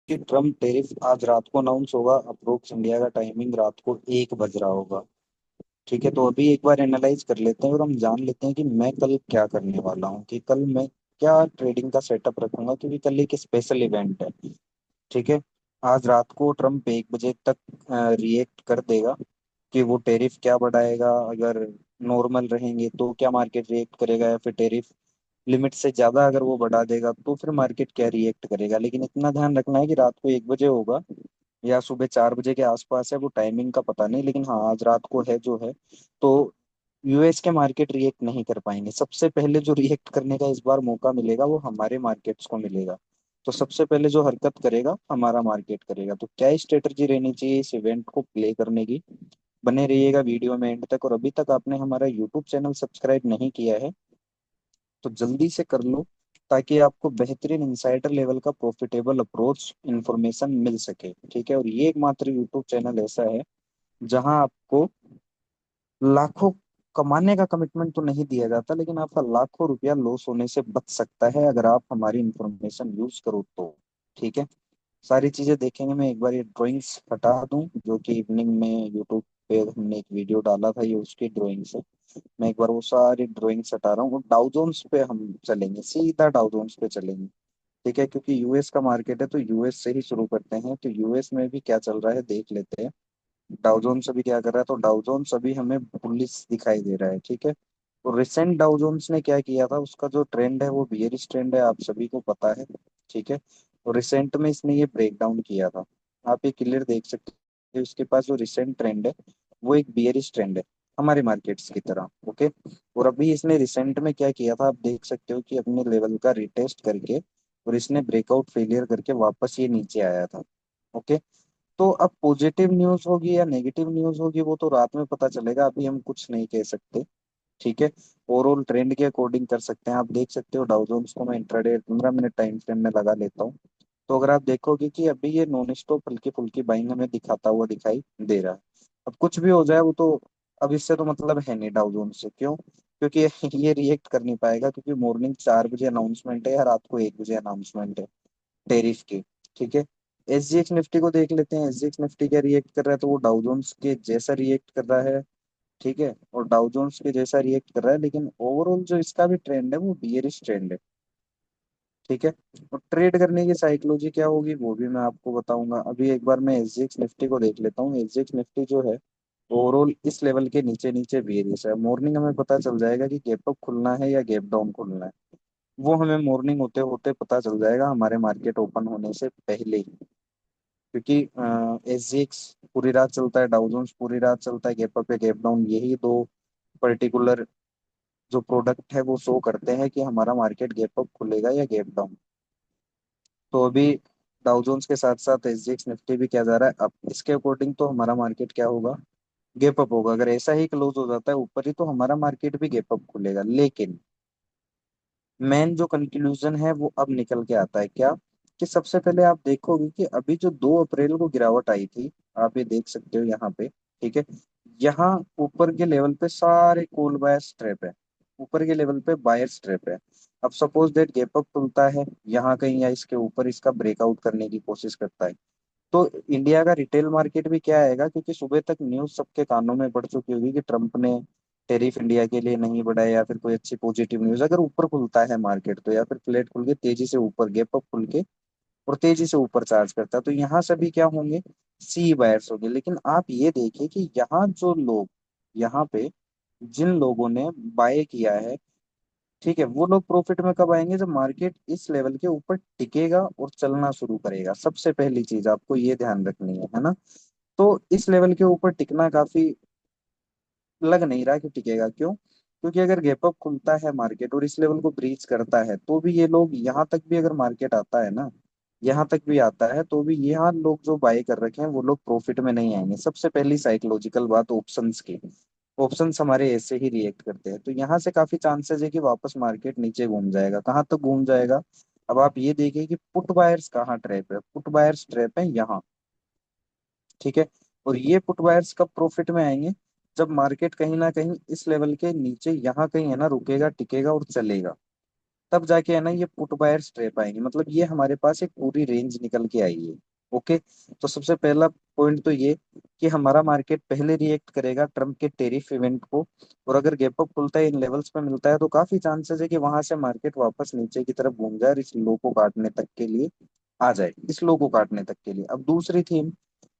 कि Trump tariff आज रात को अनाउंस होगा। अप्रोक्स इंडिया का टाइमिंग रात को 1 बज रहा होगा। ठीक है, तो अभी एक बार एनालाइज कर लेते हैं और हम जान लेते हैं कि मैं कल क्या करने वाला हूँ, कि कल मैं क्या ट्रेडिंग का सेटअप रखूंगा, क्योंकि कल एक स्पेशल इवेंट है। ठीक है, आज रात को ट्रम्प 1 बजे तक रिएक्ट कर देगा कि वो टेरिफ क्या बढ़ाएगा। अगर नॉर्मल रहेंगे तो क्या मार्केट रिएक्ट करेगा, या फिर टेरिफ लिमिट से ज्यादा अगर वो बढ़ा देगा तो फिर मार्केट क्या रिएक्ट करेगा। लेकिन इतना ध्यान रखना है कि रात को 1 बजे होगा या सुबह 4 बजे के आसपास है, वो टाइमिंग का पता नहीं, लेकिन हाँ आज रात को है जो है। तो यूएस के मार्केट रिएक्ट नहीं कर पाएंगे। सबसे पहले जो रिएक्ट करने का इस बार मौका मिलेगा वो हमारे मार्केट्स को मिलेगा। तो सबसे पहले जो हरकत करेगा हमारा मार्केट करेगा। तो क्या स्ट्रेटजी रहनी चाहिए इस इवेंट को प्ले करने की, बने रहिएगा वीडियो में एंड तक। और अभी तक आपने हमारा यूट्यूब चैनल सब्सक्राइब नहीं किया है तो जल्दी से कर लो, ताकि आपको बेहतरीन इंसाइडर लेवल का प्रॉफिटेबल अप्रोच इंफॉर्मेशन मिल सके। ठीक है, और ये एकमात्र यूट्यूब चैनल ऐसा है जहां आपको लाखों कमाने का कमिटमेंट तो नहीं दिया जाता, लेकिन आपका लाखों रुपया लॉस होने से बच सकता है अगर आप हमारी इंफॉर्मेशन यूज करो तो। ठीक है, सारी चीजें देखेंगे। मैं एक बार ये ड्राइंग्स हटा दूं जो कि इवनिंग में यूट्यूब पे हमने एक वीडियो डाला था, ये उसकी ड्राइंग्स है। मैं एक बार वो सारी ड्राइंग्स हटा रहा हूँ और डाउ जोन्स पे हम चलेंगे, सीधा डाउ जोन्स पे चलेंगे। ठीक है, क्योंकि यूएस का मार्केट है तो यूएस से ही शुरू करते हैं। तो यूएस में भी क्या चल रहा है देख लेते हैं। डाउ जोन्स अभी क्या कर रहा है, तो डाउ जोन्स अभी हमें बुलिश दिखाई दे रहा है। ठीक है, तो रिसेंट डाउ जोन्स ने क्या किया था, उसका जो ट्रेंड है वो बियरिश ट्रेंड है, आप सभी को पता है। ठीक है, तो रिसेंट में इसने ये ब्रेक डाउन किया था। आप ये क्लियर देख सकते हैं, उसके पास जो रिसेंट ट्रेंड है वो एक बियरिश ट्रेंड है, हमारे मार्केट्स की तरह। ओके, और अभी इसने रिसेंट में क्या किया था आप देख सकते हो कि अपने लेवल का रिटेस्ट करके और इसने ब्रेकआउट फेलियर करके वापस ये नीचे आया था। ओके, तो अब पॉजिटिव न्यूज होगी या नेगेटिव न्यूज होगी वो तो रात में पता चलेगा, अभी हम कुछ नहीं कह सकते। ठीक है, ओवरऑल ट्रेंड के अकॉर्डिंग कर सकते हैं। आप देख सकते हो डाउ जोन्स को मैं इंट्राडे 15 मिनट टाइम फ्रेम में लगा लेता हूँ। तो अगर आप देखोगे कि अभी ये नॉन स्टॉप हल्की फुल्की बाइंग हमें दिखाता हुआ दिखाई दे रहा है। अब कुछ भी हो जाए वो तो अब इससे तो मतलब है नहीं डाउ जोन्स से। क्यों? क्योंकि ये रिएक्ट कर नहीं पाएगा, क्योंकि मॉर्निंग 4 बजे अनाउंसमेंट है या रात को 1 बजे अनाउंसमेंट है टेरिफ की। ठीक है, एसजीएक्स निफ्टी को देख लेते हैं। एसजीएक्स निफ्टी क्या रिएक्ट कर रहा है, तो वो डाउ जोन्स के जैसा रिएक्ट कर रहा है। ठीक है, और डाउ जोन्स के जैसा रिएक्ट कर रहा है, लेकिन ओवरऑल जो इसका भी ट्रेंड है वो बियरिश ट्रेंड है। ठीक है, और ट्रेड करने की साइकोलॉजी क्या होगी वो भी मैं आपको बताऊंगा। अभी एक बार मैं एसजीएक्स निफ्टी को देख लेता हूँ। एसजीएक्स निफ्टी जो है ओवरऑल इस लेवल के नीचे नीचे बियरिश है। मॉर्निंग हमें पता चल जाएगा कि गैप अप खुलना है या गैप डाउन खुलना है, वो हमें मॉर्निंग होते होते पता चल जाएगा, हमारे मार्केट ओपन होने से पहले ही। क्योंकि एसजीएक्स पूरी रात चलता है, डाउ जोन्स पूरी रात चलता है, गैप अप या गैप डाउन, यही दो पर्टिकुलर जो प्रोडक्ट है वो शो करते हैं कि हमारा मार्केट गैप अप खुलेगा या गैप डाउन। तो अभी डाउ जोन्स के साथ साथ एसजीएक्स निफ्टी भी क्या जा रहा है, अब इसके अकॉर्डिंग तो हमारा मार्केट क्या होगा, गैप अप होगा। अगर ऐसा ही क्लोज हो जाता है ऊपर ही तो हमारा मार्केट भी गैप अप खुलेगा। लेकिन मेन जो कंक्लूजन है वो अब निकल के आता है क्या, कि सबसे पहले आप देखोगे कि अभी जो 2 अप्रैल को गिरावट आई थी, आप ये देख सकते हो यहाँ पे। ठीक है, यहाँ ऊपर के लेवल पे सारे कॉल बायर्स ट्रैप है, ऊपर के लेवल पे बायर्स ट्रैप है। अब सपोज दैट गैप अप खुलता है यहाँ कहीं या इसके ऊपर इसका ब्रेकआउट करने की कोशिश करता है, तो इंडिया का रिटेल मार्केट भी क्या आएगा, क्योंकि सुबह तक न्यूज सबके कानों में पड़ चुकी होगी कि ट्रम्प ने टेरिफ इंडिया के लिए नहीं बढ़ाया, या फिर कोई अच्छी पॉजिटिव न्यूज अगर ऊपर खुलता है मार्केट तो, या फिर फ्लैट खुल के तेजी से ऊपर गैप अप खुल के और तेजी से ऊपर चार्ज करता है, तो यहाँ से भी क्या होंगे, सी बायर्स होंगे। लेकिन आप ये देखिए कि यहाँ जो लोग, यहाँ पे जिन लोगों ने बाय किया है, ठीक है, वो लोग प्रॉफिट में कब आएंगे, जब मार्केट इस लेवल के ऊपर टिकेगा और चलना शुरू करेगा। सबसे पहली चीज आपको ये ध्यान रखनी है ना। तो इस लेवल के ऊपर टिकना काफी लग नहीं रहा कि टिकेगा। क्यों? क्योंकि अगर गैप अप खुलता है मार्केट और इस लेवल को ब्रीच करता है तो भी ये लोग यहाँ तक भी, अगर मार्केट आता है ना, यहाँ तक भी आता है तो भी यहाँ लोग जो बाय कर रखे हैं वो लोग प्रॉफिट में नहीं आएंगे। सबसे पहली साइकोलॉजिकल बात ऑप्शंस की, ऑप्शंस हमारे ऐसे ही रिएक्ट करते हैं। तो यहाँ से काफी चांसेस है कि वापस मार्केट नीचे घूम जाएगा। कहाँ तक घूम जाएगा, अब आप ये देखिए कि पुट बायर्स कहाँ ट्रैप है, पुट बायर्स ट्रैप है यहाँ। ठीक है, और ये पुट बायर्स कब प्रॉफिट में आएंगे, जब मार्केट कहीं ना कहीं इस लेवल के नीचे यहाँ कहीं है ना रुकेगा, टिकेगा और चलेगा, तब जाके है ना ये पुट बायर्स ट्रैप आएंगे, मतलब ये हमारे पास एक पूरी रेंज निकल के आई है। ओके। तो सबसे पहला पॉइंट तो ये कि हमारा मार्केट पहले रिएक्ट करेगा ट्रम्प के टेरिफ इवेंट को, और अगर गैप अप खुलता है इन लेवल्स पे मिलता है तो काफी चांसेस है कि वहां से मार्केट वापस नीचे की तरफ घूम जाए और इस लो को काटने तक के लिए आ जाए, इस लो को काटने तक के लिए। अब दूसरी थीम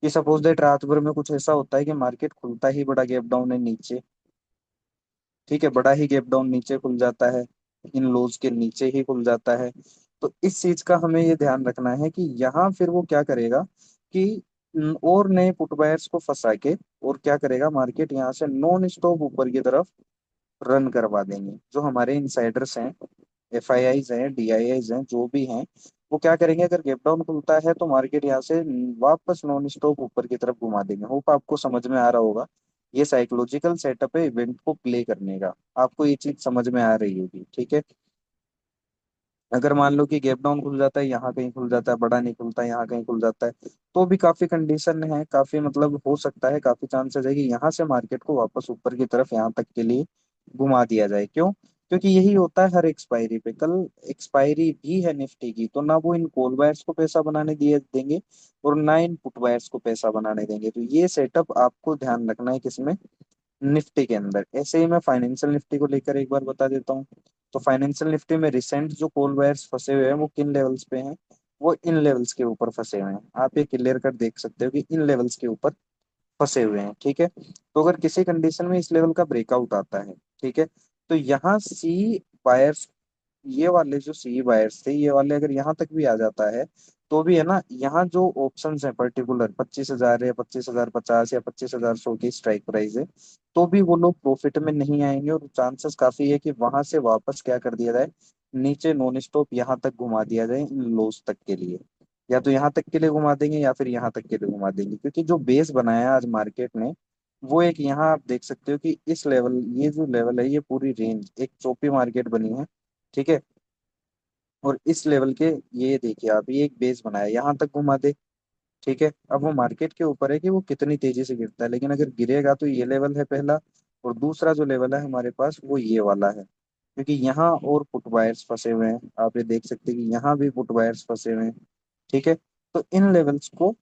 कि सपोज दैट रात भर में कुछ ऐसा होता है कि मार्केट खुलता ही बड़ा गैप डाउन है नीचे, ठीक है, बड़ा ही गैप डाउन नीचे खुल जाता है, इन लोज के नीचे ही खुल जाता है। तो इस चीज का हमें ये ध्यान रखना है कि यहाँ फिर वो क्या करेगा कि और नए पुट बायर्स को फंसा के और क्या करेगा, मार्केट यहाँ से नॉन स्टॉप ऊपर की तरफ रन करवा देंगे। जो हमारे इनसाइडर्स हैं, FIIs हैं, DIIs हैं, जो भी हैं, वो क्या करेंगे, अगर गैप डाउन खुलता है तो मार्केट यहाँ से वापस नॉन स्टॉप ऊपर की तरफ घुमा देंगे। होप आपको समझ में आ रहा होगा, ये साइकोलॉजिकल सेटअप है इवेंट को प्ले करने का। आपको ये चीज समझ में आ रही होगी, ठीक है। अगर मान लो कि गैप डाउन खुल जाता है, यहाँ कहीं खुल जाता है, बड़ा नहीं खुलता, यहाँ कहीं खुल जाता है, तो भी काफी कंडीशन है, काफी मतलब हो सकता है, काफी चांसेस है कि यहाँ से मार्केट को वापस ऊपर की तरफ यहाँ तक के लिए घुमा दिया जाए। क्यों? क्योंकि यही होता है हर एक्सपायरी पे। कल एक्सपायरी भी है निफ्टी की, तो ना वो इन कॉल बायर्स को पैसा बनाने दिए देंगे और ना इन पुट बायर्स को पैसा बनाने देंगे। तो ये सेटअप आपको ध्यान रखना है किसमें, निफ्टी के अंदर। ऐसे ही मैं फाइनेंशियल निफ्टी को लेकर एक बार बता देता हूँ। तो फाइनेंशियल निफ्टी में रिसेंट जो कॉल वायर्स फंसे हुए हैं वो किन लेवल्स पे हैं, वो इन लेवल्स के ऊपर फंसे हुए हैं। आप ये क्लियर कर देख सकते हो कि इन लेवल्स के ऊपर फंसे हुए हैं, ठीक है। तो अगर किसी कंडीशन में इस लेवल का ब्रेकआउट आता है, ठीक है, तो यहाँ सी बायर्स, ये वाले जो सी बायर्स थे, ये वाले अगर यहाँ तक भी आ जाता है तो भी है ना, यहाँ जो ऑप्शंस है पर्टिकुलर 25,000 या 25,050 या 25,100 की स्ट्राइक प्राइस है, तो भी वो लोग प्रॉफिट में नहीं आएंगे और चांसेस काफी है कि वहां से वापस क्या कर दिया जाए, नीचे नॉन स्टॉप यहाँ तक घुमा दिया जाए इन लोस तक के लिए। या तो यहाँ तक के लिए घुमा देंगे या फिर यहाँ तक के लिए घुमा देंगे, क्योंकि जो बेस बनाया है आज मार्केट ने, वो एक यहाँ आप देख सकते हो कि इस लेवल, ये जो लेवल है, ये पूरी रेंज एक चौपी मार्केट बनी है, ठीक है। और इस लेवल के, ये देखिए आप, ये एक बेस बनाया, यहाँ तक घुमा दे, ठीक है। अब वो मार्केट के ऊपर है कि वो कितनी तेजी से गिरता है, लेकिन अगर गिरेगा तो ये लेवल है पहला, और दूसरा जो लेवल है हमारे पास वो ये वाला है, क्योंकि यहाँ और पुट बायर्स फंसे हुए हैं। आप ये देख सकते हैं कि यहाँ भी पुट बायर्स फंसे हुए हैं, ठीक है। तो इन लेवल्स को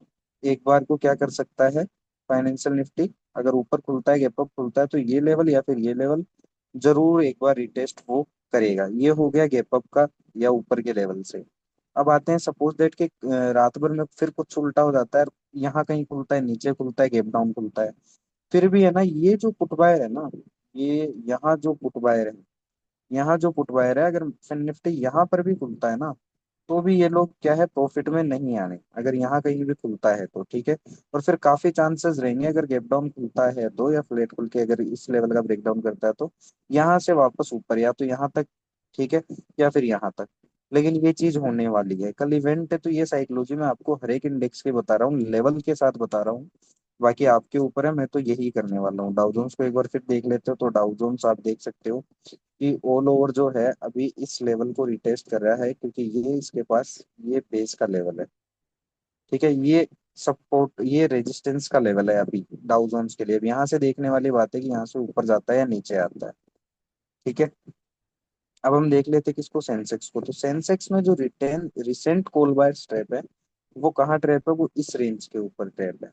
एक बार को क्या कर सकता है फाइनेंशियल निफ्टी, अगर ऊपर खुलता है, गैप अप खुलता है, तो ये लेवल या फिर ये लेवल जरूर एक बार रिटेस्ट वो करेगा। ये हो गया गैप अप का या ऊपर के लेवल से। अब आते हैं सपोज दैट कि रात भर में फिर कुछ उल्टा हो जाता है, यहाँ कहीं खुलता है, नीचे खुलता है, गैप डाउन खुलता है, फिर भी है ना ये जो पुट बायर है ना, ये यहाँ जो पुट बायर है, यहाँ जो पुट बायर है, अगर फिन निफ्टी यहाँ पर भी खुलता है ना, तो भी ये लोग क्या है, प्रॉफिट में नहीं आने, अगर यहाँ कहीं भी खुलता है तो, ठीक है। और फिर काफी चांसेस रहेंगे अगर गैप डाउन खुलता है तो, या फ्लैट खुल के अगर इस लेवल का ब्रेक डाउन करता है तो, यहाँ से वापस ऊपर या तो यहाँ तक, ठीक है, या फिर यहाँ तक। लेकिन ये चीज होने वाली है, कल इवेंट है, तो ये साइकोलॉजी में आपको हर एक इंडेक्स के बता रहा हूँ, लेवल के साथ बता रहा हूँ। बाकी आपके ऊपर है, मैं तो यही करने वाला हूँ। डाउ जोन्स को एक बार फिर देख लेते हो, तो डाउ जोन्स आप देख सकते हो कि ऑल ओवर जो है अभी इस लेवल को रिटेस्ट कर रहा है, क्योंकि ये इसके पास ये बेस का लेवल है, ठीक है। ये सपोर्ट, ये रेजिस्टेंस का लेवल है अभी डाउ जोन्स के लिए। अब यहाँ से देखने वाली बात है कि यहाँ से ऊपर जाता है या नीचे आता है, ठीक है। अब हम देख लेते हैं किसको, सेंसेक्स को। तो सेंसेक्स में जो retain recent call buy trap है, वो कहाँ ट्रैप है, वो इस रेंज के ऊपर ट्रैप है,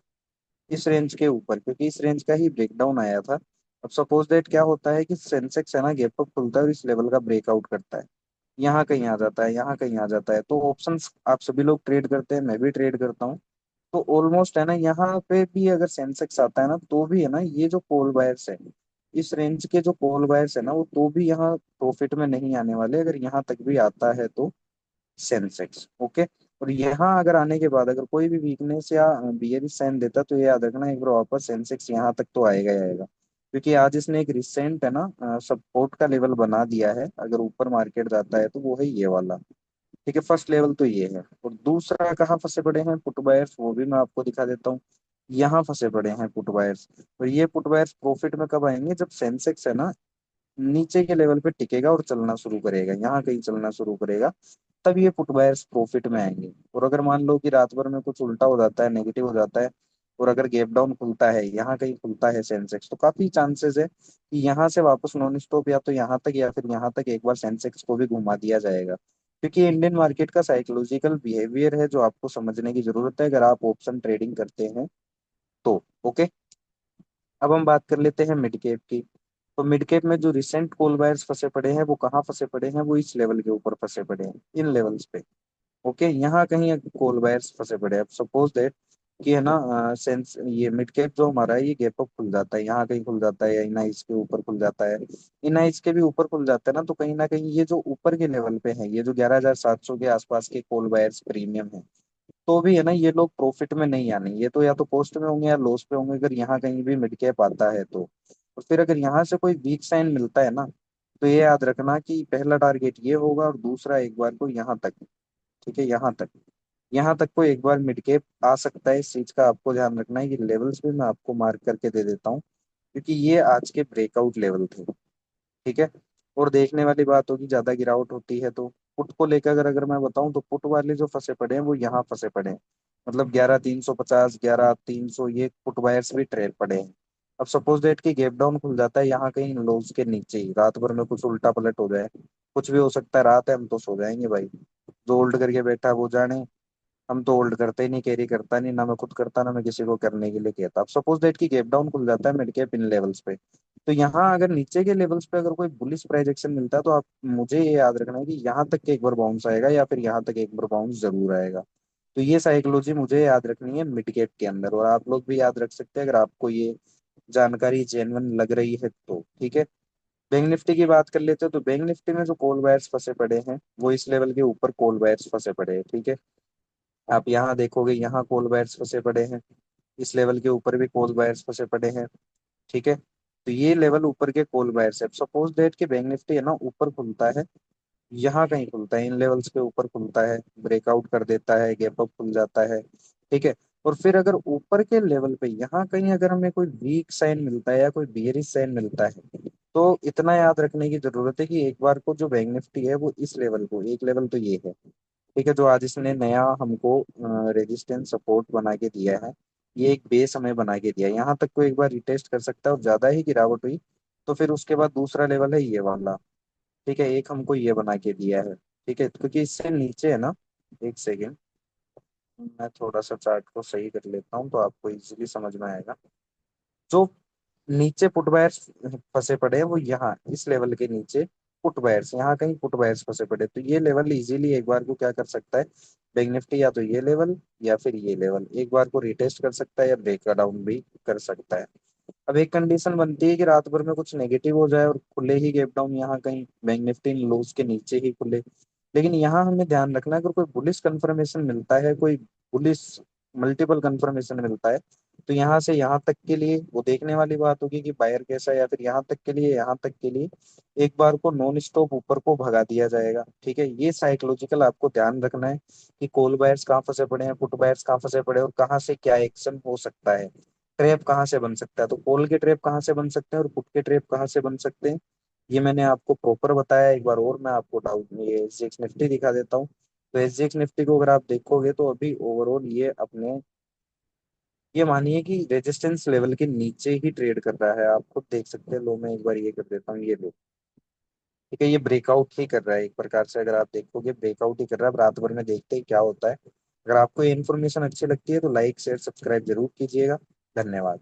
इस रेंज के ऊपर, क्योंकि इस रेंज का ही ब्रेकडाउन आया था। अब सपोज दैट क्या होता है कि सेंसेक्स है ना गैप अप खुलता है और इस लेवल का ब्रेकआउट करता है, यहाँ कहीं आ जाता है, यहाँ कहीं आ जाता है। तो ऑप्शंस आप सभी लोग ट्रेड करते हैं, मैं भी ट्रेड करता हूँ। तो ऑलमोस्ट है ना, यहाँ पे भी अगर सेंसेक्स आता है ना, तो भी है ना ये जो कॉल बायर्स है, इस रेंज के जो कॉल बायर्स है ना, वो तो भी यहाँ प्रॉफिट में नहीं आने वाले, अगर यहाँ तक भी आता है तो सेंसेक्स, ओके। और यहाँ अगर आने के बाद अगर कोई भी वीकनेस या बियरिश साइन देता, तो ये याद रखना एक बार वापस सेंसेक्स यहाँ तक तो आएगा ही आएगा, क्योंकि आज इसने एक रिसेंट है ना सपोर्ट का लेवल बना दिया है। अगर ऊपर मार्केट जाता है तो वो है ये वाला, ठीक है। फर्स्ट लेवल तो ये है। और दूसरा कहाँ फंसे पड़े हैं पुट बायर्स, वो भी मैं आपको दिखा देता हूँ। यहाँ फंसे पड़े हैं पुट बायर्स। और ये पुट बायर्स प्रॉफिट में कब आएंगे, जब सेंसेक्स है ना नीचे के लेवल पे टिकेगा और चलना शुरू करेगा, यहाँ कहीं चलना शुरू करेगा, तब ये पुट बायर्स प्रॉफिट में आएंगे। और अगर मान लो कि रात भर में कुछ उल्टा हो जाता है, नेगेटिव हो जाता है, और अगर गैप डाउन खुलता है, यहाँ कहीं खुलता है सेंसेक्स, तो काफी चांसेस है कि यहाँ से वापस नॉन स्टॉप या तो यहाँ तक या फिर यहाँ तक एक बार सेंसेक्स को भी घुमा दिया जाएगा। क्योंकि इंडियन मार्केट का साइकोलॉजिकल बिहेवियर है जो आपको समझने की जरूरत है अगर आप ऑप्शन ट्रेडिंग करते हैं तो। ओके, अब हम बात कर लेते हैं मिड कैप की। तो मिड कैप में जो रिसेंट कॉल बायर्स फंसे पड़े हैं वो कहाँ फंसे पड़े हैं, वो इस लेवल के ऊपर फंसे पड़े हैं, इन लेवल्स पे। ओके, यहाँ कहीं कॉल बायर्स फंसे पड़े हैं। अब सपोज दैट कि है ना, सेंस ये मिड कैप जो हमारा है ये गैप अप खुल जाता है, यहाँ कहीं खुल जाता है, या इन आइस के ऊपर खुल जाता है, इन आइस के भी ऊपर खुल जाता है ना, तो कहीं ना कहीं ये जो ऊपर के लेवल पे है, ये जो 11,700 के आसपास के कॉल बायर्स प्रीमियम है, तो भी है ना ये लोग प्रॉफिट में नहीं आने, ये तो या तो कॉस्ट में होंगे या लॉस पे होंगे अगर यहाँ कहीं भी मिड कैप आता है तो। और फिर अगर यहाँ से कोई वीक साइन मिलता है ना, तो ये याद रखना कि पहला टारगेट ये होगा और दूसरा एक बार को यहाँ तक। ठीक है, यहाँ तक, यहाँ तक को एक बार मिड कैप आ सकता है, इस चीज का आपको ध्यान रखना है। ये लेवल्स भी मैं आपको मार्क करके दे देता हूँ क्योंकि ये आज के ब्रेकआउट लेवल थे। ठीक है, और देखने वाली बात होगी ज्यादा गिरावट होती है तो। पुट को लेकर अगर अगर मैं बताऊं तो पुट वाले जो फंसे पड़े हैं वो यहाँ फंसे पड़े हैं, मतलब 11,350, 11,300 ये पुट वायर्स भी ट्रेल पड़े हैं। अब सपोज डेट की गैप डाउन खुल जाता है यहाँ कहीं लोज के नीचे ही, रात भर में कुछ उल्टा पलट हो जाए, कुछ भी हो सकता है, रात है, हम तो सो जाएंगे भाई, जो होल्ड करके बैठा है वो जाने। हम तो होल्ड करते ही नहीं, कैरी करता नहीं, ना मैं खुद करता ना मैं किसी को करने के लिए कहता। अब सपोज दैट की गैप डाउन खुल जाता है मिड कैप इन लेवल्स पे, तो यहाँ अगर नीचे के लेवल्स पे अगर कोई बुलिश प्राइजेक्शन मिलता है तो आप मुझे ये याद रखना है कि यहाँ तक के एक बार बाउंस आएगा या फिर यहाँ तक एक बार बाउंस जरूर आएगा। तो ये साइकोलॉजी मुझे याद रखनी है मिड कैप के अंदर, और आप लोग भी याद रख सकते हैं अगर आपको ये जानकारी जेन्युइन लग रही है तो। ठीक है, बैंक निफ्टी की बात कर लेते हो तो बैंक निफ्टी में जो कॉल वायर्स फंसे पड़े हैं वो इस लेवल के ऊपर कॉल वायर्स फंसे पड़े हैं। ठीक है, आप यहाँ देखोगे यहाँ कॉल बायर्स फंसे पड़े हैं, इस लेवल के ऊपर भी कॉल बायर्स फंसे पड़े हैं। ठीक है, तो ये लेवल ऊपर के कॉल बायर्स है। सपोज डेट के बैंक निफ्टी है ना ऊपर खुलता है, यहाँ कहीं खुलता है, इन लेवल्स के ऊपर खुलता है, ब्रेकआउट कर देता है, गैप अप खुल जाता है। ठीक है, और फिर अगर ऊपर के लेवल पे यहाँ कहीं अगर हमें कोई वीक साइन मिलता है या कोई बियरिश साइन मिलता है, तो इतना याद रखने की जरूरत है कि एक बार को जो बैंक निफ्टी है वो इस लेवल को, एक लेवल तो ये है, ठीक है, जो आज इसने नया हमको रेजिस्टेंस सपोर्ट बना के दिया है, ये एक बेस हमें बना के दिया है, यहाँ तक को एक बार रिटेस्ट कर सकता है और ज्यादा ही गिरावट हुई तो फिर उसके बाद दूसरा लेवल है ये वाला। ठीक है, एक हमको ये बना के दिया है। ठीक है, क्योंकि इससे नीचे है ना, एक सेकेंड, मैं थोड़ा सा चार्ट को सही कर लेता हूँ तो आपको इजीली समझ में आएगा। जो नीचे पुट बायर्स फंसे पड़े हैं वो यहाँ इस लेवल के नीचे पुट बायर्स, यहाँ कहीं पुट बायर्स फंसे पड़े, तो ये लेवल इजीली एक बार को क्या कर सकता है बैंक निफ्टी, या तो ये लेवल या फिर ये लेवल एक बार को रिटेस्ट कर सकता है या ब्रेक डाउन भी कर सकता है। अब एक कंडीशन बनती है कि रात भर में कुछ नेगेटिव हो जाए और खुले ही गैप डाउन यहाँ कहीं बैंक निफ्टी लोज के नीचे ही खुले। लेकिन यहाँ हमें ध्यान रखना है अगर कोई बुलिश कंफर्मेशन मिलता है, कोई बुलिश मल्टीपल कंफर्मेशन मिलता है, तो यहाँ से यहाँ तक के लिए वो देखने वाली बात होगी कि बायर कैसा है, या फिर यहाँ तक के लिए, यहाँ तक के लिए एक बार को नॉन स्टॉप ऊपर को भगा दिया जाएगा। ठीक है, ये साइकोलॉजिकल आपको ध्यान रखना है कि कॉल बायर्स कहाँ फंसे पड़े हैं, पुट बायर्स कहाँ फंसे पड़े हैं, और कहाँ से क्या एक्शन हो सकता है, ट्रैप कहाँ से बन सकता है। तो कॉल के ट्रैप कहाँ से बन सकते हैं और पुट के ट्रैप कहाँ से बन सकते हैं, ये मैंने आपको प्रॉपर बताया। एक बार और मैं आपको डाउट ये एसजीएक्स निफ्टी दिखा देता हूँ। तो एसजीएक्स निफ्टी को अगर आप देखोगे तो अभी ओवरऑल ये अपने, ये मानिए कि रेजिस्टेंस लेवल के नीचे ही ट्रेड कर रहा है, आप खुद देख सकते हैं। लो मैं एक बार ये कर देता हूँ, ये लो। ठीक है, ये ब्रेकआउट ही कर रहा है एक प्रकार से, अगर आप देखोगे ब्रेकआउट ही कर रहा है। अब रात भर में देखते हैं क्या होता है। अगर आपको ये इन्फॉर्मेशन अच्छी लगती है तो लाइक शेयर सब्सक्राइब जरूर कीजिएगा। धन्यवाद।